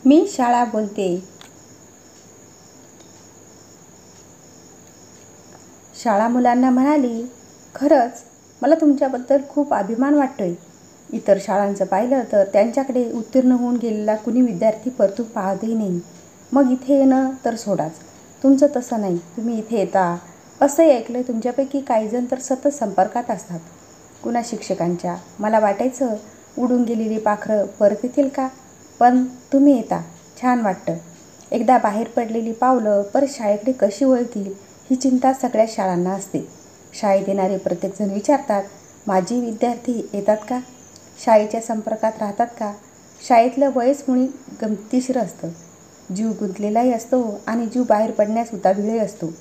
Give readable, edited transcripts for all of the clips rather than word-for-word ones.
मी शाळा बोलते. शाळा मुलांना म्हणाली, खरंच मला तुमच्याबद्दल खूप अभिमान वाटतोय. इतर शाळांचं पाहिलं तर त्यांच्याकडे उत्तीर्ण होऊन गेलेला कुणी विद्यार्थी परतून पाहतही नाही. मग इथे येणं तर सोडाच. तुमचं तसं नाही. तुम्ही इथे येता. असंही ऐकलंय तुमच्यापैकी काहीजण तर सतत संपर्कात असतात कुणा शिक्षकांच्या. मला वाटायचं उडून गेलेली पाखरं परत येतील का? पण तुम्ही येता. छान वाटतं. एकदा बाहेर पडलेली पावलं परत शाळेकडे कशी वळतील ही चिंता सगळ्या शाळांना असते. शाळेत येणारे प्रत्येकजण विचारतात, माझी विद्यार्थी येतात का? शाळेच्या संपर्कात राहतात का? शाळेतलं वयच मुळी गमतीशीर असतं. जीव गुंतलेलाही असतो आणि जीव बाहेर पडण्यास उतावीळही असतो.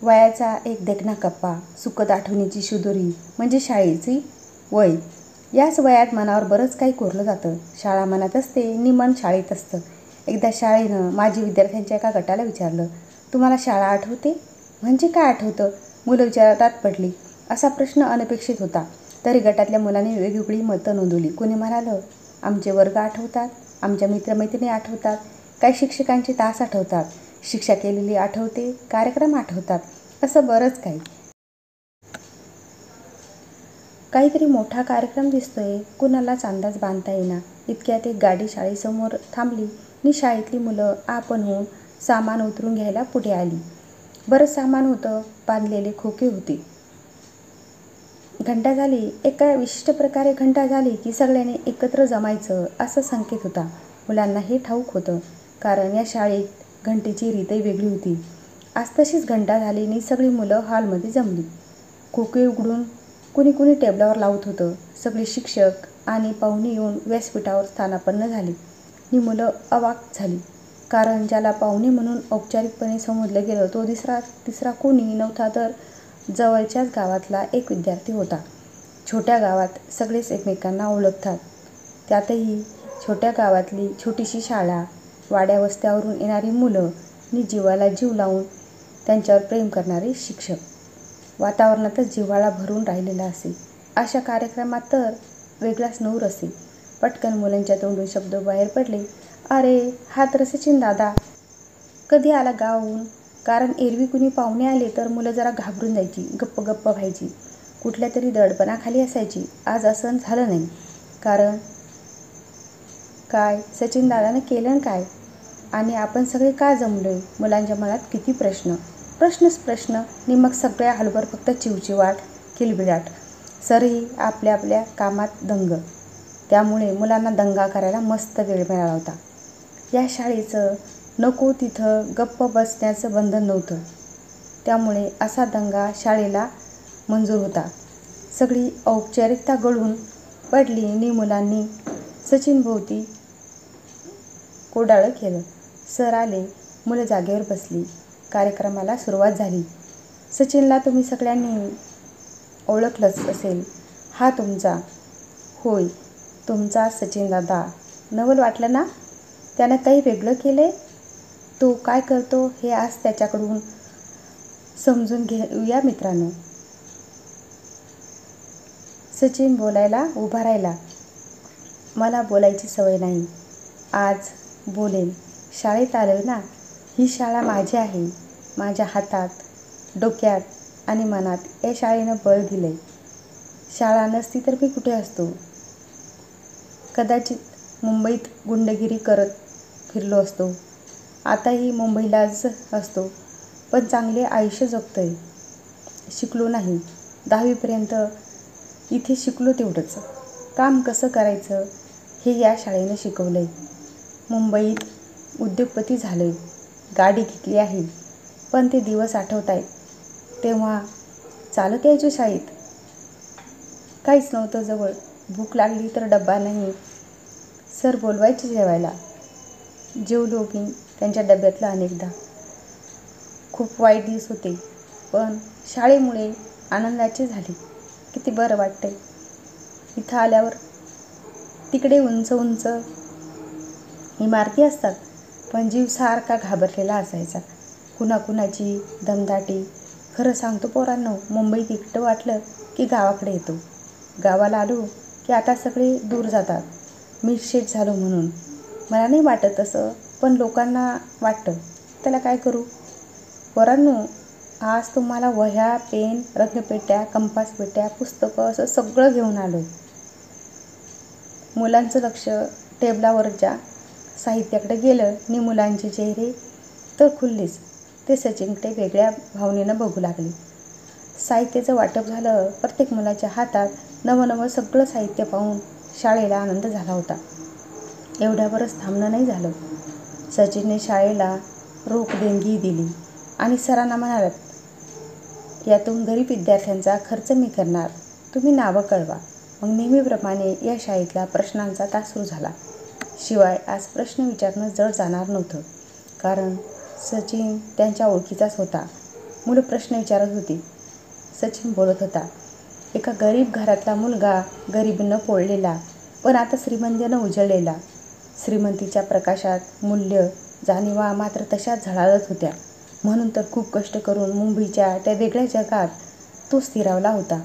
वयाचा एक देखणा कप्पा, सुखद आठवणीची शिदोरी म्हणजे शाळेची वय. याच वयात मनावर बरंच काही कोरलं जातं. शाळा मनात असते नि मन शाळेत असतं. एकदा शाळेनं माजी विद्यार्थ्यांच्या एका गटाला विचारलं, तुम्हाला शाळा आठवते? म्हणजे काय आठवतं? मुलं विचारात पडली. असा प्रश्न अनपेक्षित होता. तरी गटातल्या मुलांनी वेगवेगळी मतं नोंदवली. कोणी म्हणालं, आमचे वर्ग आठवतात, आमच्या मित्रमैत्रिणी आठवतात, काही शिक्षकांचे तास आठवतात, शिक्षा केलेली आठवते, कार्यक्रम आठवतात, असं बरंच काही. काहीतरी मोठा कार्यक्रम दिसतोय, कुणालाच अंदाज बांधता येईना. इतक्यात एक गाडी शाळेसमोर थांबली नि शाळेतली मुलं आपण होऊन सामान उतरून घ्यायला पुढे आली. बरंच सामान होतं. बांधलेले खोके होते. घंटा झाली. एका विशिष्ट प्रकारे घंटा झाली की सगळ्यांनी एकत्र जमायचं असा संकेत होता. मुलांना हे ठाऊक होतं, कारण या शाळेत घंटेची रीतही वेगळी होती. आज तशीच घंटा झाली नि सगळी मुलं हॉलमध्ये जमली. खोके उघडून कुणी कुणी टेबलावर लावत होतं. सगळे शिक्षक आणि पाहुणे येऊन व्यासपीठावर स्थानापन्न झाले नि मुलं अवाक झाली. कारण ज्याला पाहुणे म्हणून औपचारिकपणे संबोधलं गेलं तो तिसरा कोणी नव्हता तर जवळच्याच गावातला एक विद्यार्थी होता. छोट्या गावात सगळेच एकमेकांना ओळखतात. त्यातही छोट्या गावातली छोटीशी शाळा, वाड्या वस्त्यावरून येणारी मुलं नि जीवाला जीव लावून त्यांच्यावर प्रेम करणारे शिक्षक. वातावरणातच जिव्हाळा भरून राहिलेला असे. अशा कार्यक्रमात तर वेगळाच नूर असे. पटकन मुलांच्या तोंडून शब्द बाहेर पडले, अरे हा तर सचिन दादा. कधी आला गावाहून? कारण एरवी कुणी पाहुणे आले तर मुलं जरा घाबरून जायची, गप्प गप्प व्हायची, कुठल्या तरी दडपणाखाली असायची. आज असं झालं नाही. कारण काय सचिन दादानं केलं काय? आणि आपण सगळे का जमलोय? मुलांच्या मनात किती प्रश्नच प्रश्न नि मग सगळ्या हलभर फक्त चिवचिवाट, किलबिलाट. सरही आपल्या आपल्या कामात दंग. त्यामुळे मुलांना दंगा करायला मस्त वेळ मिळाला होता. या शाळेचं नको तिथं गप्प बसण्याचं बंधन नव्हतं. त्यामुळे असा दंगा शाळेला मंजूर होता. सगळी औपचारिकता गळून पडली नि मुलांनी सचिनभोवती कोडाळं केलं. सर आले. मुलं जागेवर बसली. कार्यक्रमाला सुरुवात झाली. सचिनला तुम्ही सगळ्यांनी ओळखलंच असेल. हा तुमचा, होय तुमचा सचिन दादा. नवल वाटलं ना? त्यानं काही वेगळं केलंय? तो काय करतो हे आज त्याच्याकडून समजून घेऊया मित्रांनो. सचिन बोलायला उभा राहिला. मला बोलायची सवय नाही. आज बोलेन. शाळेत आलोय ना. ही शाळा माझी आहे. माझ्या हातात, डोक्यात आणि मनात या शाळेनं बळ दिलंय. शाळा नसती तर मी कुठे असतो? कदाचित मुंबईत गुंडगिरी करत फिरलो असतो. आताही मुंबईलाच असतो. पण चांगले आयुष्य जगतोय. शिकलो नाही. 10वी पर्यंत इथे शिकलो तेवढंच. काम कसं करायचं हे या शाळेनं शिकवलंय. मुंबईत उद्योगपती झालोय. गाडी घेतली आहे. पण ते दिवस आठवतायत. तेव्हा चालत यायचो शाळेत. काहीच नव्हतं जवळ. भूक लागली तर डब्बा नाही. सर बोलवायचे जेवायला. जेवलो मी त्यांच्या डब्यातलं अनेकदा. खूप वाईट दिवस होते. पण शाळेमुळे आनंदाचे झाले. किती बरं वाटतंय. इथं आल्यावर तिकडे उंच उंच इमारती असतात. पण जीव सारखा घाबरलेला असायचा. कुणाकुणाची दमदाटी. खरं सांगतो पोरांनो, मुंबईत एकटं वाटलं की गावाकडे येतो. गावाला आलो की आता सगळे दूर जातात. मीच शेठ झालो म्हणून. मला नाही वाटत असं, पण लोकांना वाटतं. त्याला काय करू? पोरांनो, आज तुम्हाला वह्या, पेन, रंगपेट्या, कंपासपेट्या, पुस्तकं असं सगळं घेऊन आलो आहे. मुलांचं लक्ष टेबलावरच्या साहित्याकडे गेलं आणि मुलांचे चेहरे तर खुललेच. ते सचिनकडे वेगळ्या भावनेनं बघू लागले. साहित्याचं वाटप झालं. प्रत्येक मुलाच्या हातात नवं सगळं साहित्य पाहून शाळेला आनंद झाला होता. एवढ्यावरच थांबणं नाही झालं. सचिनने शाळेला रोख देणगी दिली आणि सरांना म्हणाला, यातून गरीब विद्यार्थ्यांचा खर्च मी करणार, तुम्ही नावं कळवा. मग नेहमीप्रमाणे या शाळेतला प्रश्नांचा तास सुरू झाला. शिवाय आज प्रश्न विचारणं जड जाणार नव्हतं, कारण सचिन त्यांच्या ओळखीचाच होता. मुलं प्रश्न विचारत होती. सचिन बोलत होता. एका गरीब घरातला मुलगा, गरिबीनं पोळलेला, पण आता श्रीमंतीनं उजळलेला. श्रीमंतीच्या प्रकाशात मूल्य जाणीवा मात्र तशाच झळाळत होत्या. म्हणून तर खूप कष्ट करून मुंबईच्या त्या वेगळ्या जगात तो स्थिरावला होता.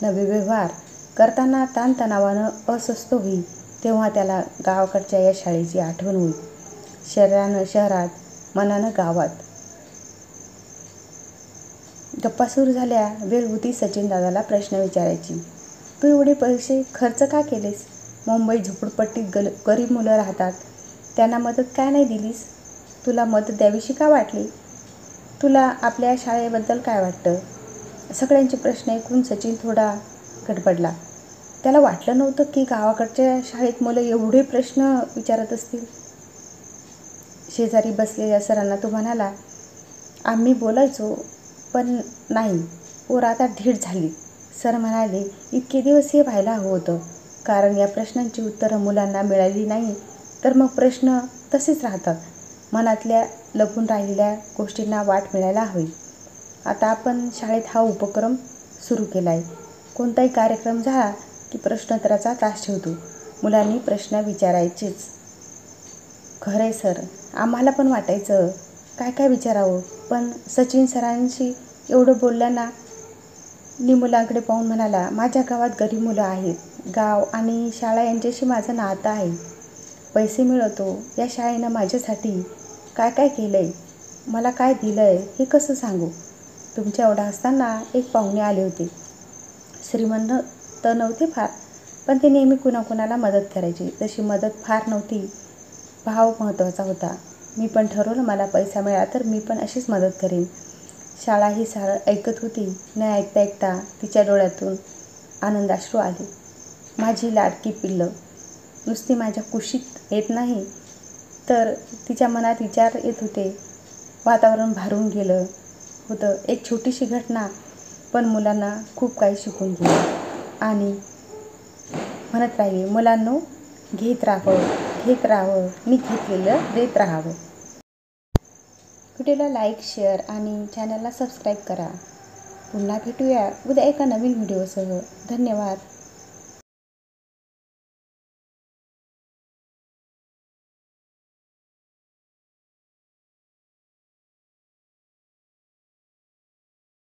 नवे व्यवहार करताना ताणतणावानं अस्वस्थ होईल, तेव्हा त्याला गावाकडच्या या शाळेची आठवण होईल. शरीरानं शहरात, मनानं गावात. गप्पा सुरू झाल्या. वेळ होती सचिन दादाला प्रश्न विचारायची. तू एवढे पैसे खर्च का केलेस? मुंबई झोपडपट्टीत गरीब मुलं राहतात, त्यांना मदत काय नाही दिलीस? तुला मदत द्यावीशी का वाटली? तुला आपल्या शाळेबद्दल काय वाटतं? सगळ्यांचे प्रश्न ऐकून सचिन थोडा गडबडला. त्याला वाटलं नव्हतं की गावाकडच्या शाळेत मुलं एवढे प्रश्न विचारत असतील. शेजारी बसलेल्या सरांना तो म्हणाला, आम्ही बोलायचो, पण नाही, पोरं आता धीट झाली. सर म्हणाले, इतके दिवस हे व्हायला हवं होतं, कारण या प्रश्नांची उत्तरं मुलांना मिळाली नाही तर मग प्रश्न तसेच राहतात. मनातल्या लपून राहिलेल्या गोष्टींना वाट मिळायला हवी. आता आपण शाळेत हा उपक्रम सुरू केला आहे. कोणताही कार्यक्रम झाला की प्रश्नोत्तराचा तास ठेवतो. मुलांनी प्रश्न विचारायचेच. खरंय सर, आम्हाला पण वाटायचं काय काय विचारावं, पण सचिन सरांशी एवढं बोलल्याना मुलांकडे पाहून म्हणाला, माझ्या गावात गरीब मुलं आहेत. गाव आणि शाळा यांच्याशी माझं नातं आहे. पैसे मिळवतो. या शाळेनं माझ्यासाठी काय काय केलं आहे, मला काय दिलं आहे हे कसं सांगू? तुमच्या एवढा असताना एक पाहुणे आले होते. श्रीमंत तर नव्हते फार, पण ते नेहमी कुणाकुणाला मदत करायचे. तशी मदत फार नव्हती, भाव महत्त्वाचा होता. मी पण ठरवलं, मला पैसा मिळाला तर मी पण अशीच मदत करेन. शाळा ही सारं ऐकत होती. न ऐकता ऐकता तिच्या डोळ्यातून आनंदाश्रू आले. माझी लाडकी पिल्लं नुसती माझ्या कुशीत येत नाही, तर तिच्या मनात विचार येत होते. वातावरण भारून गेलं होतं. एक छोटीशी घटना पण मुलांना खूप काही शिकून गेली आणि म्हणत राहिली, मुलांनो, घेत राहावं मी घेतलेलं देत राहावं. व्हिडिओला लाईक, शेअर आणि चॅनलला सबस्क्राईब करा. पुन्हा भेटूया उद्या एका नवीन व्हिडिओसह. धन्यवाद.